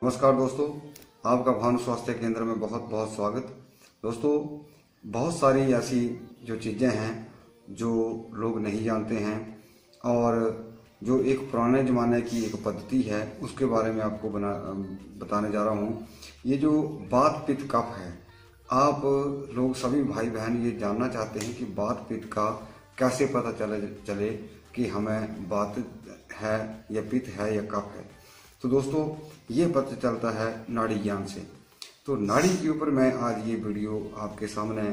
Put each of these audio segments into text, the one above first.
नमस्कार दोस्तों, आपका भानु स्वास्थ्य केंद्र में बहुत बहुत स्वागत। दोस्तों, बहुत सारी ऐसी जो चीज़ें हैं जो लोग नहीं जानते हैं और जो एक पुराने ज़माने की एक पद्धति है उसके बारे में आपको बताने जा रहा हूँ। ये जो वात पित्त कफ है, आप लोग सभी भाई बहन ये जानना चाहते हैं कि वात पित्त का कैसे पता चले कि हमें वात है या पित्त है या कफ है। तो दोस्तों, ये पता चलता है नाड़ी ज्ञान से। तो नाड़ी के ऊपर मैं आज ये वीडियो आपके सामने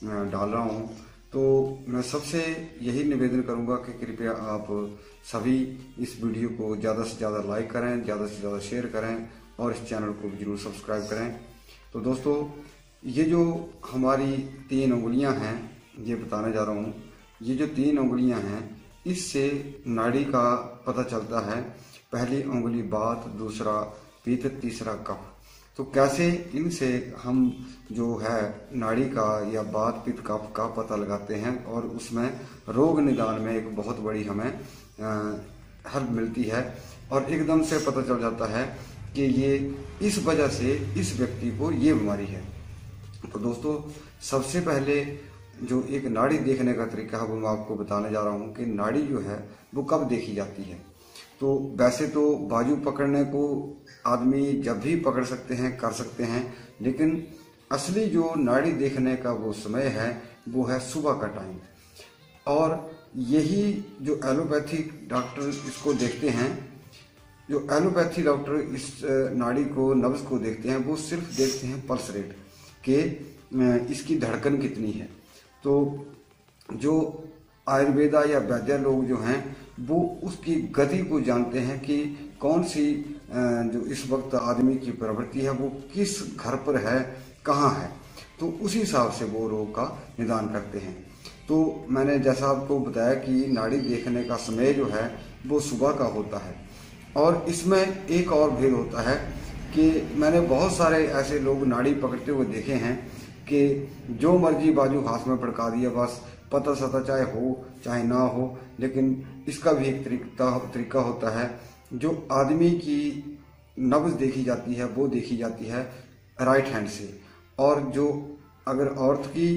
डाल रहा हूँ। तो मैं सबसे यही निवेदन करूँगा कि कृपया आप सभी इस वीडियो को ज़्यादा से ज़्यादा लाइक करें, ज़्यादा से ज़्यादा शेयर करें और इस चैनल को भी जरूर सब्सक्राइब करें। तो दोस्तों, ये जो हमारी 3 उंगलियां हैं, ये बताने जा रहा हूँ। ये जो 3 उंगलियां हैं, इससे नाड़ी का पता चलता है। पहली उंगली वात, दूसरा पित्त, तीसरा कफ। तो कैसे इनसे हम जो है नाड़ी का या वात पित्त कफ का पता लगाते हैं और उसमें रोग निदान में एक बहुत बड़ी हमें हेल्प मिलती है और एकदम से पता चल जाता है कि ये इस वजह से इस व्यक्ति को ये बीमारी है। तो दोस्तों, सबसे पहले जो एक नाड़ी देखने का तरीका है वो मैं आपको बताने जा रहा हूँ कि नाड़ी जो है वो कब देखी जाती है। तो वैसे तो बाजू पकड़ने को आदमी जब भी पकड़ सकते हैं, कर सकते हैं, लेकिन असली जो नाड़ी देखने का वो समय है वो है सुबह का टाइम। और यही जो एलोपैथिक डॉक्टर इसको देखते हैं, जो एलोपैथी डॉक्टर इस नाड़ी को, नब्ज को देखते हैं, वो सिर्फ देखते हैं पल्स रेट कि इसकी धड़कन कितनी है। तो जो आयुर्वेदा या वैद्य लोग जो हैं वो उसकी गति को जानते हैं कि कौन सी जो इस वक्त आदमी की प्रवृत्ति है वो किस घर पर है, कहाँ है। तो उसी हिसाब से वो रोग का निदान करते हैं। तो मैंने जैसा आपको बताया कि नाड़ी देखने का समय जो है वो सुबह का होता है। और इसमें एक और भेद होता है कि मैंने बहुत सारे ऐसे लोग नाड़ी पकड़ते हुए देखे हैं कि जो मर्जी बाजू हाथ में पड़का दिया, बस पता सता चाहे हो चाहे ना हो। लेकिन इसका भी एक तरीका होता है। जो आदमी की नब्ज देखी जाती है वो देखी जाती है राइट हैंड से, और जो अगर औरत की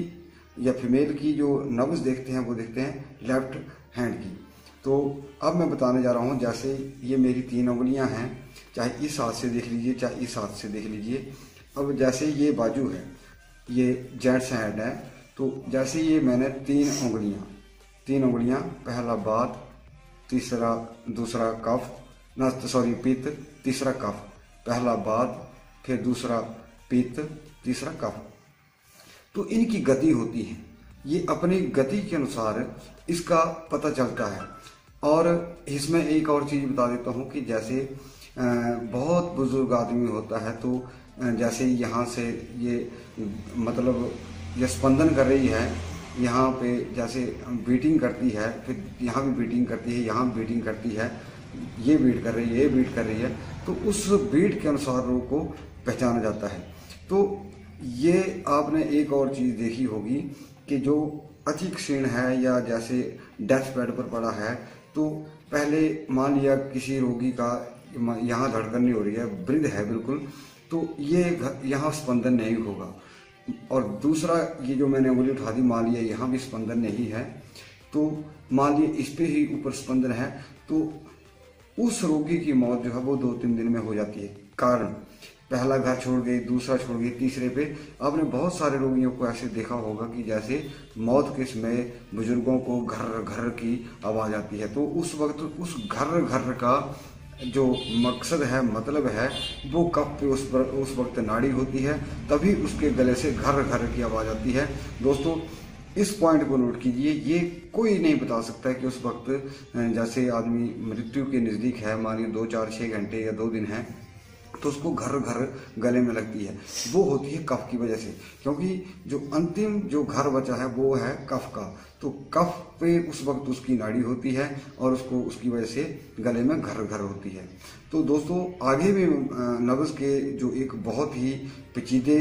या फीमेल की जो नब्ज देखते हैं वो देखते हैं लेफ्ट हैंड की। तो अब मैं बताने जा रहा हूँ, जैसे ये मेरी 3 उंगलियां हैं, चाहे इस हाथ से देख लीजिए चाहे इस हाथ से देख लीजिए। अब जैसे ये बाजू है, ये जेंट्स हैंड है। तो जैसे ये मैंने 3 उंगलियां, पहला वात, दूसरा कफ, पित्त, तीसरा कफ। पहला वात, फिर दूसरा पित्त, तीसरा कफ। तो इनकी गति होती है, ये अपनी गति के अनुसार इसका पता चलता है। और इसमें एक और चीज़ बता देता हूँ कि जैसे बहुत बुजुर्ग आदमी होता है, तो जैसे यहाँ से ये मतलब ये स्पंदन कर रही है, यहाँ पे जैसे बीटिंग करती है, फिर यहाँ भी बीटिंग करती है, यहाँ भी बीटिंग करती है, ये बीट कर रही है, ये बीट कर रही है। तो उस बीट के अनुसार रोग को पहचाना जाता है। तो ये आपने एक और चीज़ देखी होगी कि जो अति क्षीण है या जैसे डेथ बेड पर पड़ा है, तो पहले मान लिया किसी रोगी का यहाँ धड़कन नहीं हो रही है, वृद्ध है बिल्कुल, तो ये यहाँ स्पंदन नहीं होगा। और दूसरा, ये जो मैंने उंगली उठा दी, मान लिया यहाँ भी स्पंदन नहीं है, तो मान लिया इस पे ही ऊपर स्पंदन है, तो उस रोगी की मौत जो है वो 2-3 दिन में हो जाती है। कारण पहला घर छोड़ गई, दूसरा छोड़ गई, तीसरे पे आपने बहुत सारे रोगियों को ऐसे देखा होगा कि जैसे मौत के समय बुजुर्गों को घर घर की आवाज़ आती है। तो उस वक्त उस घर घर का जो मकसद है, मतलब है, वो कब पे उस वक्त नाड़ी होती है, तभी उसके गले से घर घर की आवाज़ आती है। दोस्तों, इस पॉइंट को नोट कीजिए, ये कोई नहीं बता सकता कि उस वक्त जैसे आदमी मृत्यु के नज़दीक है, मानिए 2, 4, 6 घंटे या 2 दिन है, तो उसको घर घर गले में लगती है। वो होती है कफ की वजह से, क्योंकि जो अंतिम जो घर बचा है वो है कफ का। तो कफ पे उस वक्त उसकी नाड़ी होती है और उसको उसकी वजह से गले में घर घर होती है। तो दोस्तों, आगे भी नब्ज के जो एक बहुत ही पेचीदे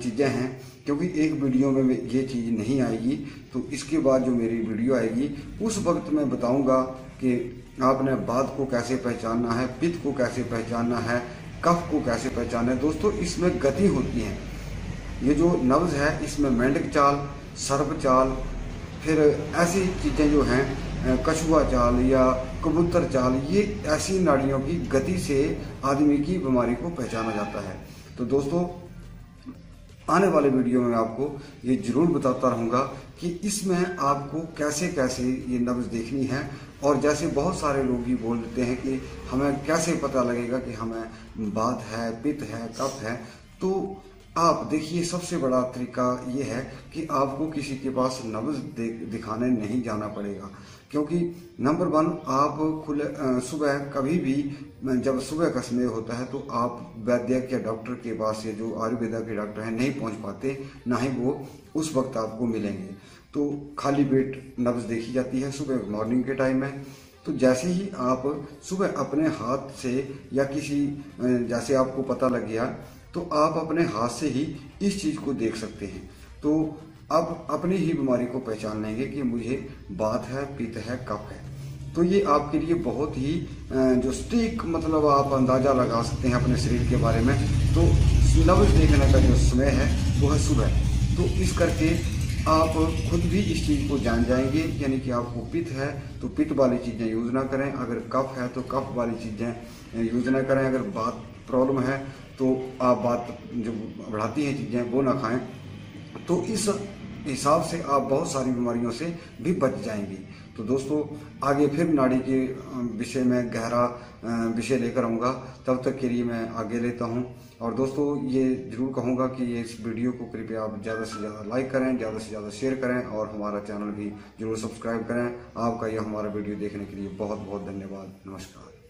चीज़ें हैं, क्योंकि एक वीडियो में ये चीज़ नहीं आएगी, तो इसके बाद जो मेरी वीडियो आएगी उस वक्त मैं बताऊंगा कि आपने वात को कैसे पहचानना है, पित्त को कैसे पहचानना है, कफ को कैसे पहचाने। दोस्तों इसमें गति होती है, ये जो नब्ज है इसमें मेंढक चाल, सर्प चाल, फिर ऐसी चीज़ें जो हैं कछुआ चाल या कबूतर चाल, ये ऐसी नाड़ियों की गति से आदमी की बीमारी को पहचाना जाता है। तो दोस्तों आने वाले वीडियो में आपको ये जरूर बताता रहूँगा कि इसमें आपको कैसे कैसे ये नब्ज देखनी है। और जैसे बहुत सारे लोग ये बोल देते हैं कि हमें कैसे पता लगेगा कि हमें बात है, पित्त है, कफ है, तो आप देखिए सबसे बड़ा तरीका ये है कि आपको किसी के पास नब्ज दिखाने नहीं जाना पड़ेगा। क्योंकि नंबर 1, आप सुबह कभी भी जब सुबह का समय होता है तो आप वैद्य या डॉक्टर के पास, या जो आयुर्वेदा के डॉक्टर हैं, नहीं पहुंच पाते, ना ही वो उस वक्त आपको मिलेंगे। तो खाली पेट नब्ज देखी जाती है सुबह मॉर्निंग के टाइम में। तो जैसे ही आप सुबह अपने हाथ से या किसी, जैसे आपको पता लग गया तो आप अपने हाथ से ही इस चीज़ को देख सकते हैं। तो आप अपनी ही बीमारी को पहचान लेंगे कि मुझे बात है, पित्त है, कफ है। तो ये आपके लिए बहुत ही जो सटीक मतलब आप अंदाज़ा लगा सकते हैं अपने शरीर के बारे में। तो नब्ज देखने का जो समय है वो है सुबह। तो इस करके आप खुद भी इस चीज़ को जान जाएंगे, यानी कि आपको पित्त है तो पित्त वाली चीज़ें यूज़ ना करें, अगर कफ है तो कफ वाली चीज़ें यूज़ ना करें, अगर बात प्रॉब्लम है तो आप बात जो बढ़ाती हैं चीज़ें वो ना खाएं। तो इस हिसाब से आप बहुत सारी बीमारियों से भी बच जाएंगी। तो दोस्तों आगे फिर नाड़ी के विषय में गहरा विषय लेकर आऊँगा, तब तक के लिए मैं आगे लेता हूँ। और दोस्तों ये ज़रूर कहूँगा कि ये इस वीडियो को कृपया आप ज़्यादा से ज़्यादा लाइक करें, ज़्यादा से ज़्यादा शेयर करें और हमारा चैनल भी ज़रूर सब्सक्राइब करें। आपका यह हमारा वीडियो देखने के लिए बहुत बहुत धन्यवाद। नमस्कार।